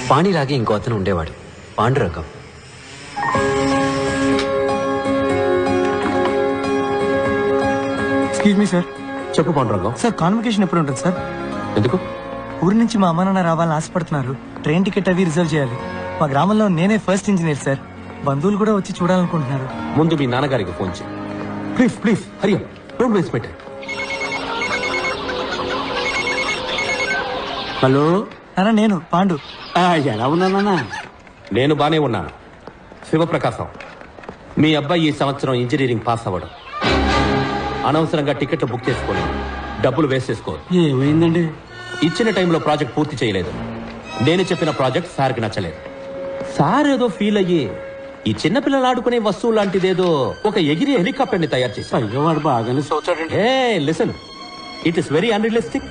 పాణిలాగే ఇంకో అతను ఉండేవాడు, పాండురంగం. Excuse me sir. చెప్పు పాండురంగం. సార్ కాన్వకేషన్ ఎప్పుడు ఉంటుంది సార్? ఎందుకు? ఊరి నుంచి మా అమ్మ నాన్న రావాలని ఆశపడుతున్నారు. ట్రైన్ టికెట్ అవి రిజర్వ్ చేయాలి. మా గ్రామంలో నేనే ఫస్ట్ ఇంజనీర్ సార్. బంధువులు కూడా వచ్చి చూడాలనుకుంటున్నారు. ముందు మీ నాన్నగారికి ఫోన్ చేయి. Please please Hari up, don't waste my time. Hello నాన్న, నేను పాండు. ఎలా ఉన్నానన్నా? నేను బానే ఉన్నాను. శివప్రకాశం, మీ అబ్బాయి ఈ సంవత్సరం ఇంజనీరింగ్ పాస్ అవ్వడం. అనవసరంగా టికెట్లు బుక్ చేసుకొని డబ్బులు వేస్ట్ చేసుకో. ఏమైందండి? ఇచ్చిన టైంలో ప్రాజెక్ట్ పూర్తి చేయలేదు. నేను చెప్పిన ప్రాజెక్ట్ సార్కి నచ్చలేదు. సార్ ఏదో ఫీల్ అయ్యి ఈ చిన్నపిల్లలు ఆడుకునే వస్తువు లాంటిదేదో ఒక ఎగిరి హెలికాప్టర్ ని తయారు చేశారు. అయ్యో, వాడు బాగానే చూచాడండి. Listen, it is very unrealistic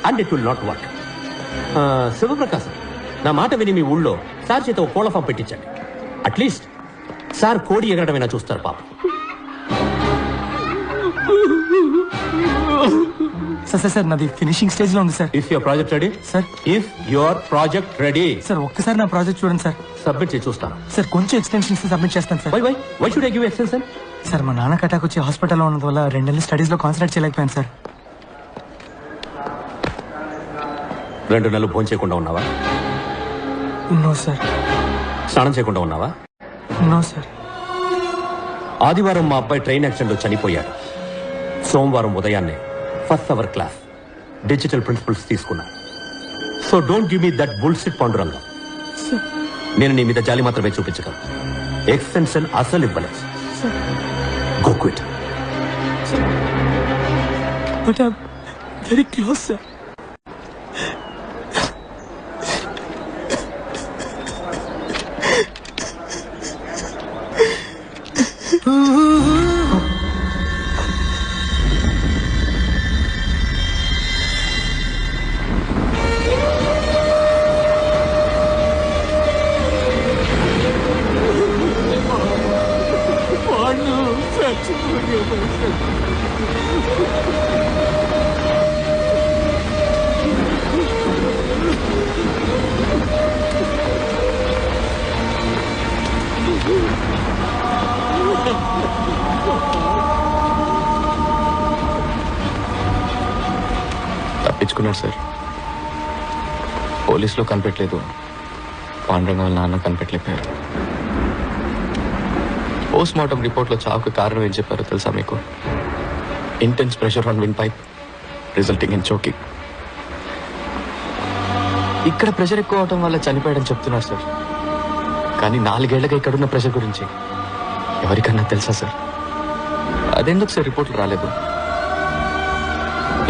and it will not work. Sivaprakasam, నా మాట విని మీ ఊళ్ళో సార్ చేత ఒక కోళ్ల ఫామ్ పెట్టించండి. అట్లీస్ట్ సార్ కోడి ఎగరడమైనా చూస్తారు పాప. సార్ నాది ఫినిషింగ్ స్టేజ్ లో ఉంది sir. If your project ready sir. If your project ready sir, ఒక్కసారి నా ప్రాజెక్ట్ చూడండి సార్. సబ్మిట్ చేసి చూస్తాను. సార్, కొంచెం ఎక్స్టెన్షన్ సబ్మిట్ చేస్తాను sir. Why should I give extension? Sir, మా నాన్నకి అటాక్ వచ్చి హాస్పిటల్లో ఉన్నందు వల్ల 2 నెలలు స్టడీస్ లో కాన్సన్ట్రేట్ చేయలేకపోయాను సార్. 2 నెలలు భోజనం చేయకుండా ఉన్నావా? No sir. స్నానం చేయకుండా ఉన్నావా? No sir. ఆదివారం మా అబ్బాయి ట్రైన్ యాక్సిడెంట్ లో చనిపోయాడు. సోమవారం ఉదయాన్నే first hour class digital principles తీసుకున్నా. So don't give me that bullshit Pandurangam. నేను నీ మీద జాలి మాత్రమే చూపించగలను. ఎక్స్టెన్షన్ అసలు ఇవ్వలేదు. Go quit. But I am very close sir. తప్పించుకున్నాడు సార్. పోలీసులో కనిపెట్టలేదు, పాండురంగం వాళ్ళ నాన్న కనిపెట్టలేకపోయారు. పోస్ట్ మార్టం రిపోర్ట్లో చావుకు కారణం ఏం చెప్పారో తెలుసా మీకు? Intense pressure on wind pipe resulting in choking. ఇక్కడ ప్రెషర్ ఎక్కువ అవటం వల్ల చనిపోయాడని చెప్తున్నారు సార్. కానీ 4 ఏళ్లగా ఇక్కడున్న ప్రెషర్ గురించి ఎవరికన్నా తెలుసా సార్? అదెందుకు సార్ రిపోర్ట్లు రాలేదు?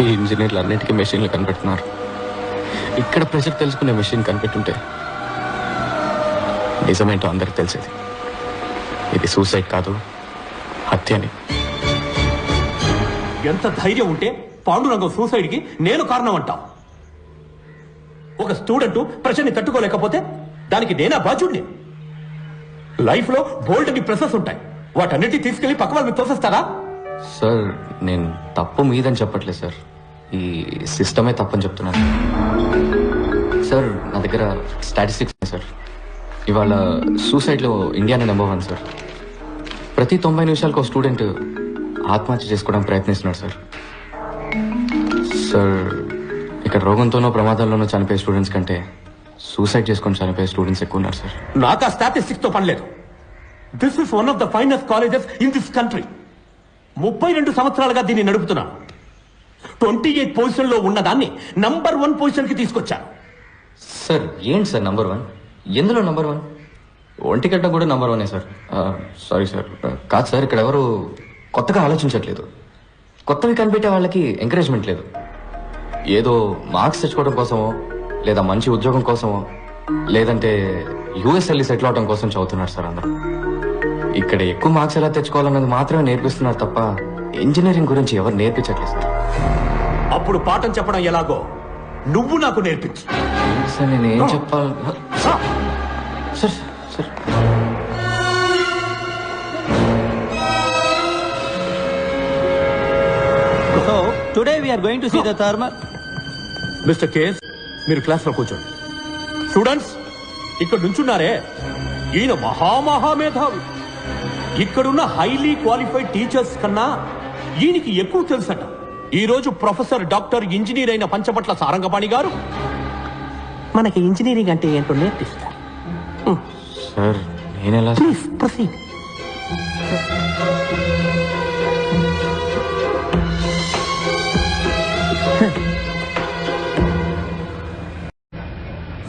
ఈ ఇంజనీర్లు అన్నిటికీ మెషిన్లు కనిపెడుతున్నారు. ఇక్కడ ప్రెషర్ తెలుసుకునే మెషిన్ కనిపెట్టుంటే నిజమేంటో అందరికి తెలిసేది. ఇది సూసైడ్ కాదు, హత్యని. ఎంత ధైర్యం ఉంటే పాండురంగం సూసైడ్ కి నేను కారణం అంటావు? ఒక స్టూడెంట్ ప్రెషర్ ని తట్టుకోలేకపోతే దానికి నేనా బాధ్యుడిని? లైఫ్ లో బోల్డ్ అని ప్రెషర్స్ ఉంటాయి, వాటన్నిటి తీసుకెళ్లి పక్క వాళ్ళని తోసేస్తారా? సార్, నేను తప్పు మీదని చెప్పట్లేదు సార్, ఈ సిస్టమే తప్పని చెప్తున్నాను సార్. నా దగ్గర స్టాటిస్టిక్స్ సార్. ఇవాళ సూసైడ్లో ఇండియానే నెంబర్ 1 సార్. ప్రతి 90 నిమిషాలకు ఒక స్టూడెంట్ ఆత్మహత్య చేసుకోవడానికి ప్రయత్నిస్తున్నాడు సార్. సార్, ఇక్కడ రోగంతోనో ప్రమాదాల్లోనో చనిపోయే స్టూడెంట్స్ కంటే సూసైడ్ చేసుకొని చనిపోయే స్టూడెంట్స్ ఎక్కువ ఉన్నారు సార్. నాకు ఆ స్టాటిస్టిక్స్ తో పనిలేదు. This is one of the finest colleges in this country. 32 సంవత్సరాలుగా దీన్ని నడుపుతున్నాను. 28 పొజిషన్ లో ఉన్నదాన్ని నంబర్ 1 పొజిషన్ కి తీసుకొచ్చాను. సార్, ఏంటి సార్ నంబర్ 1? ఎందులో నంబర్ 1? ఒంటిగడ్డ కూడా నంబర్ 1 సార్. సారీ సార్, కాదు సార్, ఇక్కడ ఎవరు కొత్తగా ఆలోచించట్లేదు. కొత్తవి కనిపెట్టే వాళ్ళకి ఎంకరేజ్మెంట్ లేదు. ఏదో మార్క్స్ తెచ్చుకోవడం కోసమో, లేదా మంచి ఉద్యోగం కోసమో, లేదంటే యూఎస్ వెళ్ళి సెటిల్ అవడం కోసం చదువుతున్నారు సార్ అందరూ. ఇక్కడ ఎక్కువ మార్క్స్ ఎలా తెచ్చుకోవాలన్నది మాత్రమే నేర్పిస్తున్నారు తప్ప ఇంజనీరింగ్ గురించి ఎవరు నేర్పించట్లేదు సార్. అప్పుడు పాఠం చెప్పడం ఎలాగో నువ్వు నాకు నేర్పించు. సార్, నేను ఏం చెప్పాలి sir? Sir So today we are going to see the thermal. Mister KS, మీరు క్లాస్ లో కూర్చోండి. స్టూడెంట్స్, ఇక్కడ నుంచున్నారే ఈయన మహామహామేధావి. ఇక్కడున్న హైలీ క్వాలిఫైడ్ టీచర్స్ కన్నా ఈయనకి ఎక్కువ తెలుసట. ఈ రోజు ప్రొఫెసర్ డాక్టర్ ఇంజనీర్ అయిన పంచపట్ల సారంగపాణి గారు మనకి ఇంజనీరింగ్ అంటే ఏంటో నేర్పిస్తారు. సార్ నేనెలా please proceed.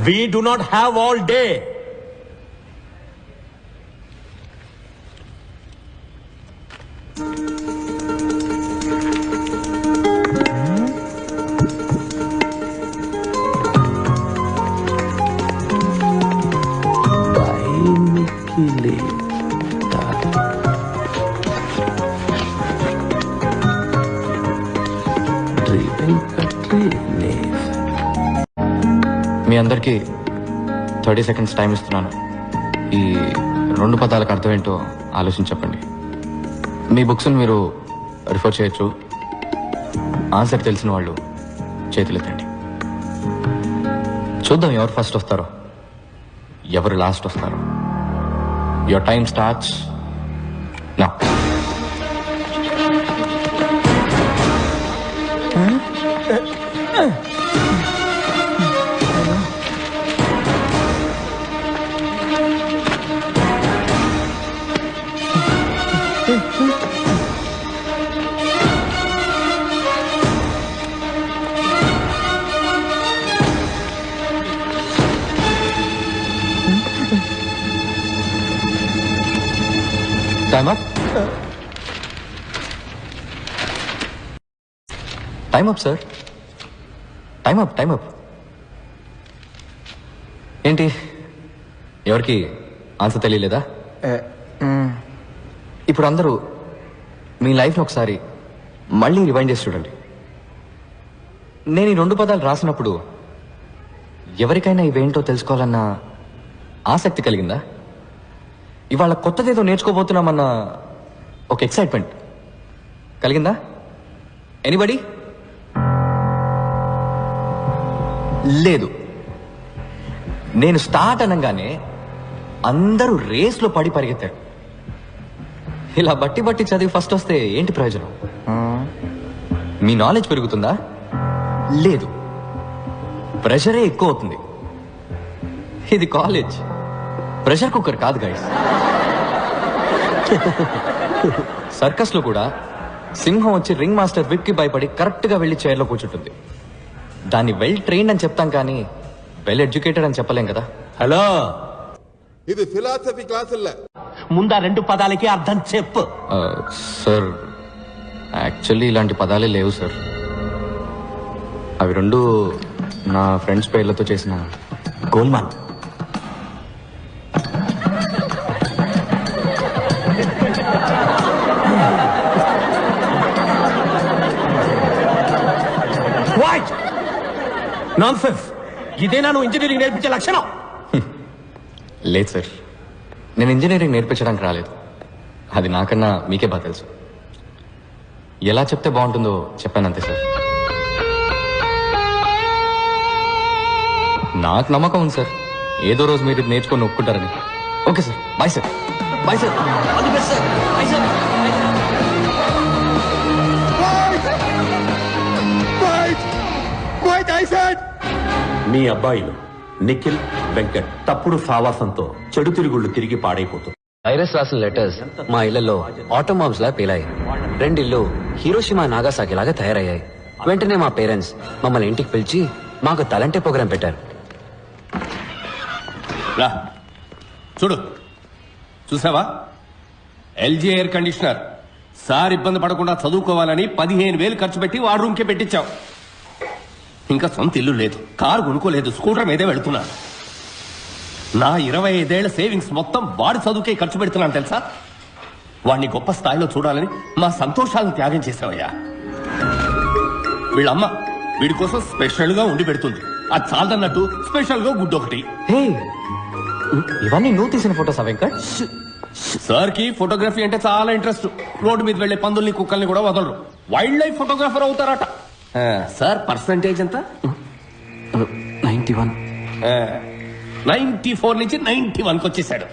We do not have all day. మీ అందరికీ 30 seconds టైం ఇస్తున్నాను. ఈ 2 పదాలకు అర్థం ఏంటో ఆలోచించి చెప్పండి. మీ బుక్స్ని మీరు రిఫర్ చేయొచ్చు. ఆన్సర్ తెలిసిన వాళ్ళు చేతులెత్తండి. చూద్దాం ఎవరు ఫస్ట్ వస్తారో, ఎవరు లాస్ట్ వస్తారో. Your time starts now. Time up. Time up sir. Time up. Time up. ఏంటి ఎవరికి ఆన్సర్ తెలియలేదా? ఇప్పుడు అందరూ మీ లైఫ్ని ఒకసారి మళ్ళీ రివైండ్ చేసి చూడండి. నేను ఈ 2 పదాలు రాసినప్పుడు ఎవరికైనా ఇవేంటో తెలుసుకోవాలన్న ఆసక్తి కలిగిందా? ఇవాళ కొత్తదేదో నేర్చుకోబోతున్నామన్న ఒక ఎక్సైట్మెంట్ కలిగిందా? ఎనీబడి? లేదు. నేను స్టార్ట్ అనగానే అందరూ రేస్లో పడి పరిగెత్తారు. ఇలా బట్టి బట్టి చదివి ఫస్ట్ వస్తే ఏంటి ప్రయోజనం? మీ నాలెడ్జ్ పెరుగుతుందా? లేదు, ప్రెషరే ఎక్కువ అవుతుంది. ఇది కాలేజ్, ప్రెషర్ కుక్కర్ కాదు గైస్. సర్కస్ లో కూడా సింహం వచ్చి రింగ్ మాస్టర్ విప్ కి భయపడి కరెక్ట్ గా వెళ్లి చైర్లో కూర్చుంటుంది. దాన్ని వెల్ ట్రైన్డ్ అని చెప్తాం కానీ వెల్ ఎడ్యుకేటెడ్ అని చెప్పలేం కదా. హలో, ఇది ఫిలాసఫీ క్లాస్ இல்ல. ముందా 2 పదాలకి అర్థం చెప్పు. సార్ యాక్చువల్లీ ఇలాంటి పదాలే లేవు సార్. అవి 2 నా ఫ్రెండ్స్ పేర్లతో చేసిన గోల్మాల్. What nonsense! ఇదేనా నువ్వు ఇంజనీరింగ్ నేర్పించే లక్షణం? లేదు సార్, నేను ఇంజనీరింగ్ నేర్పించడానికి రాలేదు. అది నాకన్నా మీకే బాగా తెలుసు. ఎలా చెప్తే బాగుంటుందో చెప్పాను అంతే సార్. నాకు నమ్మకం ఉంది సార్, ఏదో రోజు మీరు ఇది నేర్చుకొని ఒప్పుకుంటారని. Okay sir, bye sir. Bye sir. All the best sir. Bye sir. మీ అబ్బాయిలు నిఖిల్, వెంకట్ తప్పుడు సావాసంతో చెడు తిరుగుళ్ళు తిరిగి పాడైపోతుంది. వైరస్ రాసిన లెటర్స్ మా ఇళ్లలో ఆటోమ్ బాంబ్స్ లా పేలాయి. 2 ఇళ్ళు హీరోషిమా నాగాసాకి లాగా తయారయ్యాయి. వెంటనే మా పేరెంట్స్ మమ్మల్ని ఇంటికి పిలిచి మాకు తలంటే ప్రోగ్రాం పెట్టారు. రా చూడు, చూసావా? LG air conditioner. సార్ ఇబ్బంది పడకుండా చదువుకోవాలని 15,000 ఖర్చు పెట్టి వాడు రూమ్కే పెట్టించావు. ఇంకా సొంత ఇల్లు లేదు, కారు కొనుక్కోలేదు, స్కూటర్ మీదే వెళుతున్నాను. నా 25 ఏళ్ల సేవింగ్స్ మొత్తం వాడి చదువుకే ఖర్చు పెడుతున్నాను తెలుసా? వాడిని గొప్ప స్థాయిలో చూడాలని మా సంతోషాలను త్యాగం చేసావయ్యా. వీళ్ళమ్మ వీడి కోసం స్పెషల్ గా ఉండి పెడుతుంది. అది చాలదన్నట్టు స్పెషల్ గా గుడ్డు ఒకటి. హే, ఇవన్నీ నువ్వు తీసిన ఫోటోసా వెంకట్? సార్ కి ఫోటోగ్రఫీ అంటే చాలా ఇంట్రెస్ట్. రోడ్డు మీద వెళ్లే పందుల్ని కుక్కల్ని కూడా వదలరు. వైల్డ్ లైఫ్ ఫోటోగ్రాఫర్ అవుతారట. సార్ పర్సంటేజ్ ఎంత? 91. 94 నుంచి 91కి వచ్చేసాడు.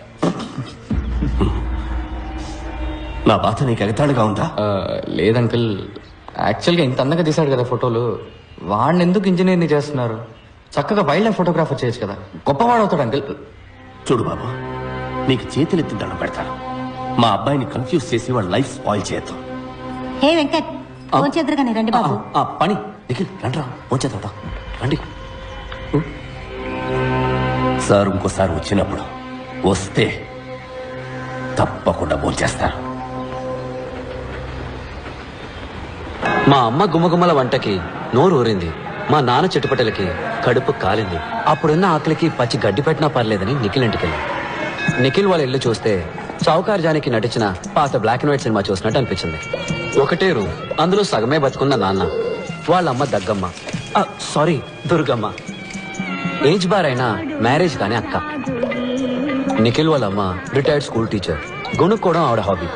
నా బాధ నీకు ఎగతాళిగా ఉందా? లేదు అంకుల్, యాక్చువల్గా ఇంత అందంగా తీశాడు కదా ఫోటోలు, వాడిని ఎందుకు ఇంజనీర్ని చేస్తున్నారు? చక్కగా వైల్డ్ లైఫ్ ఫోటోగ్రాఫర్ చేయొచ్చు కదా, గొప్పవాడు అవుతాడు అంకుల్. చూడు బాబు, నీకు చేతులెత్తి దండం పెడతాను. మా అబ్బాయిని కన్ఫ్యూజ్ చేసి వాడు లైఫ్ స్పాయిల్ చేయొద్దు. హే వెంకట్, ఫోన్ చేద్దరు రండి బాబు. పని నిఖిల్ రండి పోచేద్దాం రండి. సార్ ఇంకోసారి వచ్చినప్పుడు వస్తే తప్పకుండా భోంచేస్తారు. మా అమ్మ గుమ్మగుమ్మల వంటకి నోరు ఊరింది, మా నాన్న చెట్టుపట్టలకి కడుపు కాలింది. అప్పుడున్న ఆకలికి పచ్చి గడ్డి పెట్టినా పర్లేదని నిఖిల్ ఇంటికి వెళ్ళాం. నిఖిల్ వాళ్ళ ఇల్లు చూస్తే చౌకార్ జానికి నటించిన పాత బ్లాక్ అండ్ వైట్ సినిమా చూసినట్టు అనిపించింది. ఒకటే రూమ్, అందులో సగమే బతుకున్న నాన్న, వాళ్ళ అమ్మ దగ్గమ్మ, సారీ దుర్గమ్మ, ఏజ్ బార్ అయినా మ్యారేజ్ కానీ అక్క. నిఖిల్ వాళ్ళ అమ్మ రిటైర్డ్ స్కూల్ టీచర్, గొనుక్కోవడం ఆవిడ హాబీ.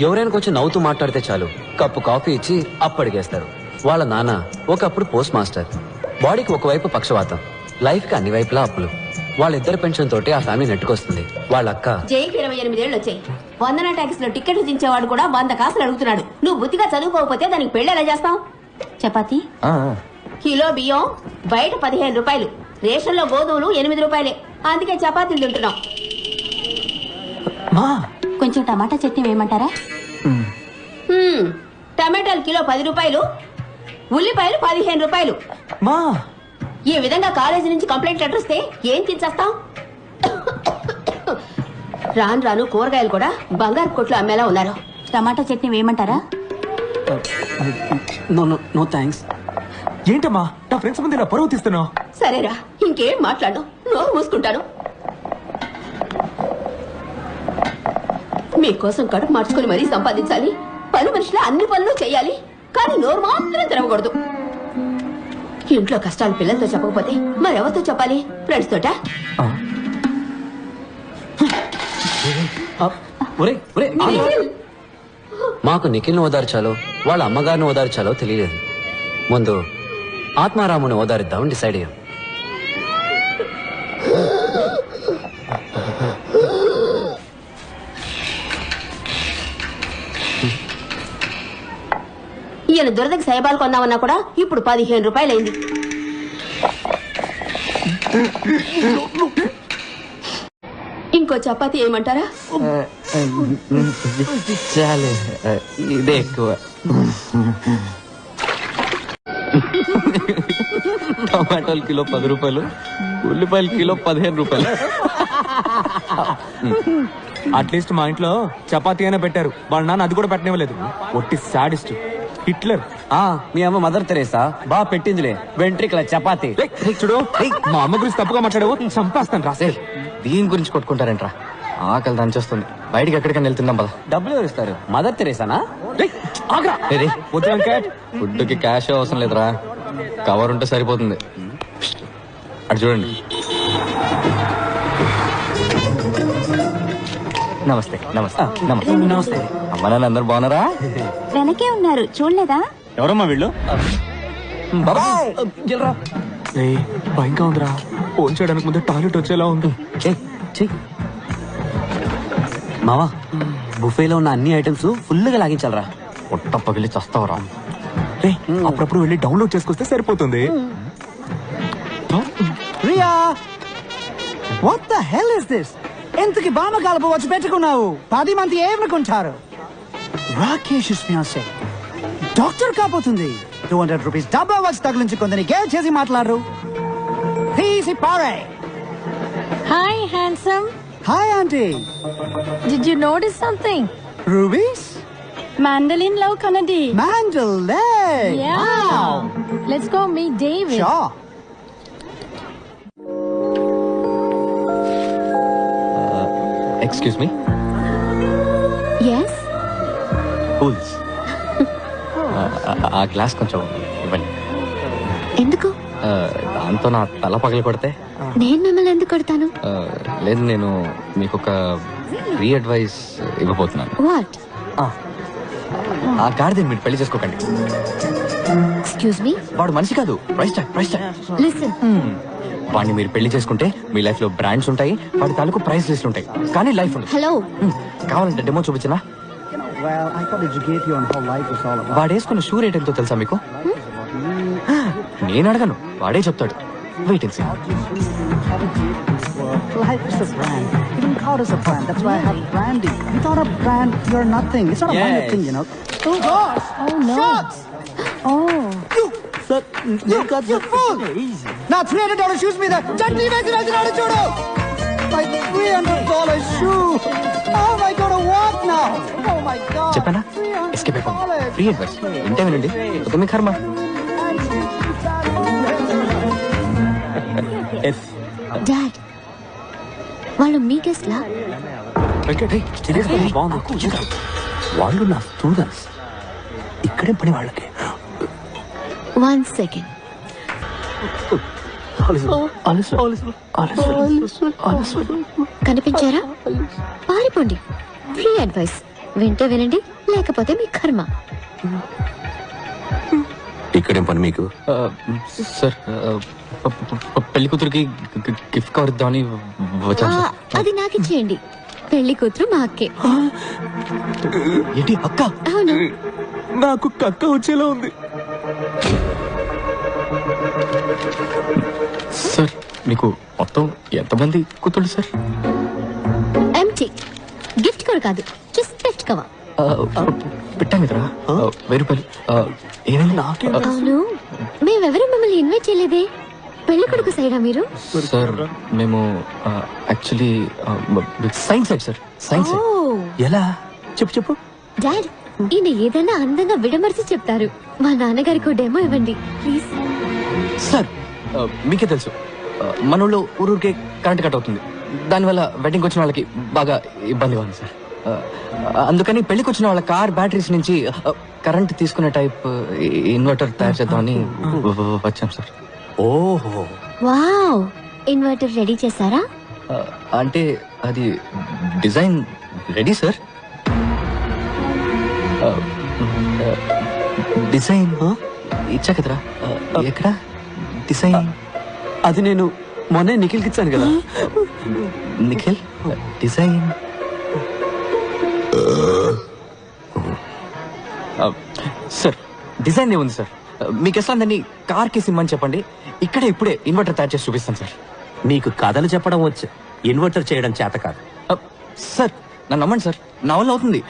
ఎవరైనా కొంచెం నవ్వుతూ మాట్లాడితే చాలు కప్పు కాఫీ ఇచ్చి అప్పడిగేస్తారు. వాళ్ళ నాన్న ఒకప్పుడు పోస్ట్ మాస్టర్, బాడీకి ఒకవైపు పక్షవాతం, లైఫ్ కి అన్ని వైపులా అప్పులు. వాళ్ళిద్దరు పెన్షన్ తోటి ఆ ఫ్యామిలీ నెట్టుకొస్తుంది. వాళ్ళ అక్క జైకి 28 ఏళ్ళు వచ్చాయి. వందన ట్యాక్స్ లో టికెట్లు దించేవాడు కూడా 100 కాసులు అడుగుతున్నాడు. నువ్వు బుద్ధిగా చదువుకోకపోతే దానికి పెళ్లి ఎలా చేస్తావు? చపాతి కిలో బియ్యం బయట 15 రూపాయలు, రేషన్ లో గోధుమలు 8 రూపాయలే. అందుకే చపాతీలు తింటున్నాం. కొంచెం టమాటా చట్నీ వేయమంటారా? టమాటాలు కిలో 10 రూపాయలు, ఉల్లిపాయలు 15 రూపాయలు. ఈ విధంగా కాలేజీ నుంచి కంప్లైంట్ లెటర్ వస్తే ఏం తినేస్తాం? రాను రాను కూరగాయలు కూడా బంగారు కొట్లు అమ్మేలా ఉన్నారు. టమాటా చట్నీ వేయమంటారా? No thanks. ఏంటమ్మా నా ఫ్రెండ్స్ ముందు ఇలా పరువు తీస్తున్నావు? సరేరా, ఇంకేం మాట్లాడు, నోరు మూసుకుంటాను. మీకోసం కడుపు మార్చుకుని మరీ సంపాదించాలి, పని మనిషిలో అన్ని పనులు చేయాలి, కానీ నోరు మాత్రం తెరవకూడదు. ఇంట్లో కష్టాలు పిల్లలతో చెప్పకపోతే మరెవరితో చెప్పాలి? ఫ్రెండ్స్ తోట? మాకు నిఖిల్ని ఓదార్చాలో వాళ్ళ అమ్మగారిని ఓదార్చాలో తెలియలేదు. ముందు ఆత్మారాముని ఓదారిద్దామని డిసైడ్ అయ్యాం. ఈయన దురదకి సైబాలు కొందామన్నా కూడా ఇప్పుడు 15 రూపాయలు అయింది. ఇంకో చపాతీ ఏమంటారా? ఇదే ఎక్కువ. టమాటాలు కిలో 10 రూపాయలు, ఉల్లిపాయలు కిలో 15 రూపాయలు. అట్లీస్ట్ మా ఇంట్లో చపాతీ అయినా పెట్టారు, వాళ్ళ నాన్న అది కూడా పెట్టనివ్వలేదు. ఒట్టి సాడిస్ట్ హిట్లర్. మీ అమ్మ మదర్ తెరేసా బాగా పెట్టిందిలే వెంట్రికల చపాతి. చూడు, మా అమ్మ గురించి తప్పుగా మాట్లాడావు, చంపేస్తాను రాసే. దీని గురించి కొట్టుకుంటారేంట్రా? ఆకలి దంచేస్తుంది, బయటికి ఎక్కడికైనా వెళ్తున్నాం పద. డబ్బులు ఎవరు ఇస్తారు? మదర్ తెరేసానా? ఫుడ్ కి క్యాష్ అవసరం లేదురా, కవర్ ఉంటే సరిపోతుంది. అటు చూడండి. నమస్తే నమస్తే నమస్తే నమస్తే. అమ్మ నాన్న అందరు బాగున్నారా? వెనకే ఉన్నారు, చూడలేదా? ఎవరమ్మా వీళ్ళు? భయంగా ఉందిరా, ఫోన్ చేయడానికి ముందే టాయిలెట్ వచ్చేలా ఉంది. మావా, బుఫేలో ఉన్న అన్ని ఐటమ్స్ ఫుల్ గా లాగించాలరా. పొట్ట పగిలి చస్తావరా. అప్పుడప్పుడు వెళ్ళి డౌన్లోడ్ చేసుకొస్తే సరిపోతుంది. Riya, what the hell is this? ఎంతకి బామ కలుపు వచ్చి పెట్టుకున్నావు? 10 మంది ఏమనుకుంటారు? రాకేష్ ఫియాన్సే డాక్టర్ కాబోతుంది. 200 రూపీస్ డబ్బా వచ్చి తగిలించుకుందని గేల్ చేసి మాట్లాడరు. తీసి పారే. Hi, handsome. Hi aunty. Did you notice something? Rubies Mandolin Love Kanadi. Mandalay. Yeah. Wow. Let's go meet David. Sure. Excuse me. yes cools. ఆ గ్లాస్ కొంచెం ఇవ్వండి. ఎందుకు? దాంతో నా తల పగలు కొడితే. నేను మిమ్మల్ని ఎందుకు కొడతాను? లేదు, నేను మీకు ఒక ఫ్రీ అడ్వైస్ ఇవ్వబోతున్నాను. వాట్? ఆ గాడిదని మీరు పెళ్లి చేసుకోకండి. Excuse me. వాడు మనిషి కాదు, ప్రైస్ ట్యాగ్. లిసన్, వాడిని మీరు పెళ్లి చేసుకుంటే మీ లైఫ్ లో బ్రాండ్స్ ఉంటాయి, వాడి తాలూకు ప్రైస్ లిస్ట్ ఉంటాయి, కానీ లైఫ్ ఉండదు. హలో, కావాలంటే demo చూపించనా? Well, I thought educate you on how life is all about. వాడు వేసుకున్న షూ రేట్ ఎంతో తెలుసా మీకు? నేను అడగను, వాడే చెప్తాడు. Wait and see. Life is a brand. Even car is a brand. That's why I have branding. Without a brand, you're nothing. It's not a branded thing, you know. Oh gosh! Oh no. Shots! Oh. Sir, you fool! Now $300 shoes me there. Chutney వేసినాడు చూడు. My $300 shoe. Oh my God, what now? Oh my God. చెప్పానా? Escape అయిపోయింది. Free advice ఇంటే వినండి. ఒక మీ కర్మ. Dad, వాళ్ళు మీ guest లా? వాళ్ళు నా స్టూడెంట్స్. ఇక్కడే పని వాళ్ళకి. 1 second. కనిపించారా? పారిపోండి. ఫ్రీ అడ్వైస్ వింటే వినండి, లేకపోతే మీ కర్మ. ఇక్కడేం పని మీకు? సార్, పెళ్లి కూతురికి గిఫ్ట్ కవర్ ఇద్దామని వచ్చాను సార్. అది నాకు ఇచ్చేయండి. పెళ్లి కూతురు మా అక్కే. ఏంటి అక్క? అవును. నాకు కక్క వచ్చేలా ఉంది. సార్, మీకు మొత్తం ఎంతమంది కూతుళ్ళు సార్? ఎంటీ. గిఫ్ట్ కవర్ కాదు, జస్ట్ గిఫ్ట్ కవర్. పెట్టాను కదరా, 1000 రూపాయలు. ఏమైంది? అవును, మేమెవరూ మిమ్మల్ని ఇన్వైట్ చేయలేదే. పెళ్లి కొడుకు సైడా మీరు? సార్, మేము actually science side sir. Science side. ఎలా? చెప్పు. డాడ్, ఈయన ఏదైనా అందంగా విడమర్చి చెప్తారు. మా నాన్నగారికి డెమో ఇవ్వండి ప్లీజ్. సార్, మీకే తెలుసు మన ఊళ్ళో ఊరూరికే కరెంట్ కట్ అవుతుంది. దానివల్ల వెడ్డింగ్ వచ్చిన వాళ్ళకి బాగా ఇబ్బందిగా ఉంది సార్. అందుకని పెళ్లికి వచ్చిన వాళ్ళ కార్ బ్యాటరీస్ నుంచి కరెంట్ తీసుకునే టైప్ ఇన్వర్టర్ తయారు చేద్దామని వచ్చాం సార్. ఓహో, వావ్, ఇన్వర్టర్ రెడీ చేశారా? అంటే అది డిజైన్ రెడీ సార్. డిజైన్ ఇచ్చా కదరా. ఎక్కడ డిజైన్? అది నేను మొన్నే నిఖిల్కి ఇచ్చాను కదా. నిఖిల్ డిజైన్? సార్, డిజైన్ ఏముంది సార్? మీకు ఎట్లా దాన్ని కార్కి సిమ్మని చెప్పండి, ఇక్కడే ఇప్పుడే ఇన్వర్టర్ తయారు చేసి చూపిస్తాను సార్. నీకు కథలు చెప్పడం వచ్చు, ఇన్వర్టర్ చేయడం చేత కాదు. సార్, నన్ను నమ్మండి సార్, నా వల్ల అవుతుంది.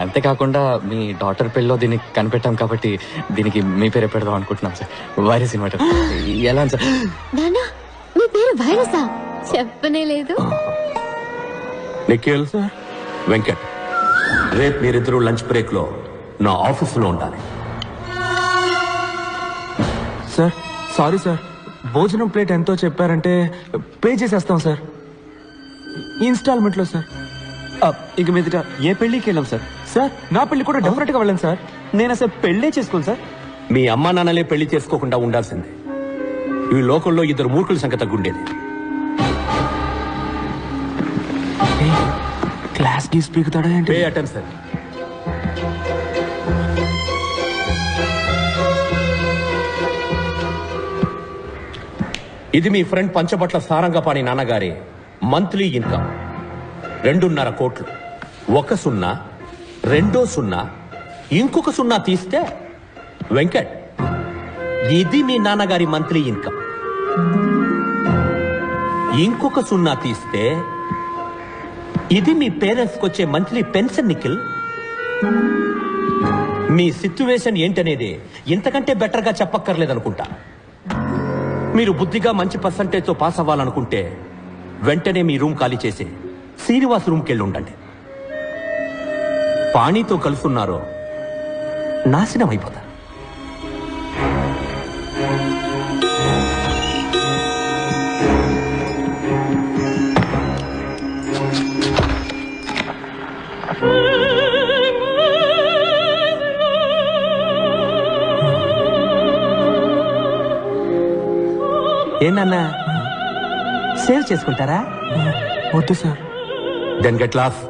అంతేకాకుండా మీ డాటర్ పెళ్ళిలో దీన్ని కనిపెట్టాం కాబట్టి దీనికి మీ పేరే పెడదాం అనుకుంటున్నాం సార్. Virus inverter. ఎలా సార్? నానా, మీ పేరు వైరసా? చెప్పనే లేదు. నిఖిల్, వెంకట్, రేపు మీరిద్దరూ లంచ్ బ్రేక్ లో నా ఆఫీసులో ఉండాలి. సార్, సారీ సార్, భోజనం ప్లేట్ ఎంతో చెప్పారంటే పే చేసేస్తాం సార్, ఇన్స్టాల్మెంట్ లో సార్. ఇక మీదట ఏ పెళ్లికి వెళ్ళాం సార్. సార్, నా పెళ్లి కూడా డెఫినెట్ గా వెళ్ళాను సార్. నేను అసలు పెళ్లే చేసుకోను సార్. మీ అమ్మా నాన్నలే పెళ్లి చేసుకోకుండా ఉండాల్సిందే. ఈ లోకంలో 2 మూర్ఖుల సంఖ్య తగ్గుండేది. క్లాస్ కి స్పీకుతాడా ఏంటి? Pay attention. ఇది మీ ఫ్రెండ్ పంచబట్ల సారంగపాణి నాన్నగారి మంత్లీ ఇన్కమ్ 2.5 కోట్లు. 1 సున్నా, 2 సున్నా, ఇంకొక సున్నా తీస్తే వెంకట్, ఇది మీ నాన్నగారి మంత్లీ ఇన్కమ్. ఇంకొక సున్నా తీస్తే ఇది మీ పేరెంట్స్ కి వచ్చే మంత్లీ పెన్షన్. నిఖిల్, మీ సిచ్యువేషన్ ఏంటనేది ఇంతకంటే బెటర్ గా చెప్పక్కర్లేదనుకుంటా. మీరు బుద్ధిగా మంచి పర్సంటేజ్ తో పాస్ అవ్వాలనుకుంటే వెంటనే మీ రూమ్ ఖాళీ చేసి శ్రీనివాస్ రూమ్కి వెళ్ళి ఉండండి. పాణితో కలుసున్నారో నాశనం అయిపోతారు. ఏంటన్నా, సేవ్ చేసుకుంటారా? వద్దు సార్. Then get lost.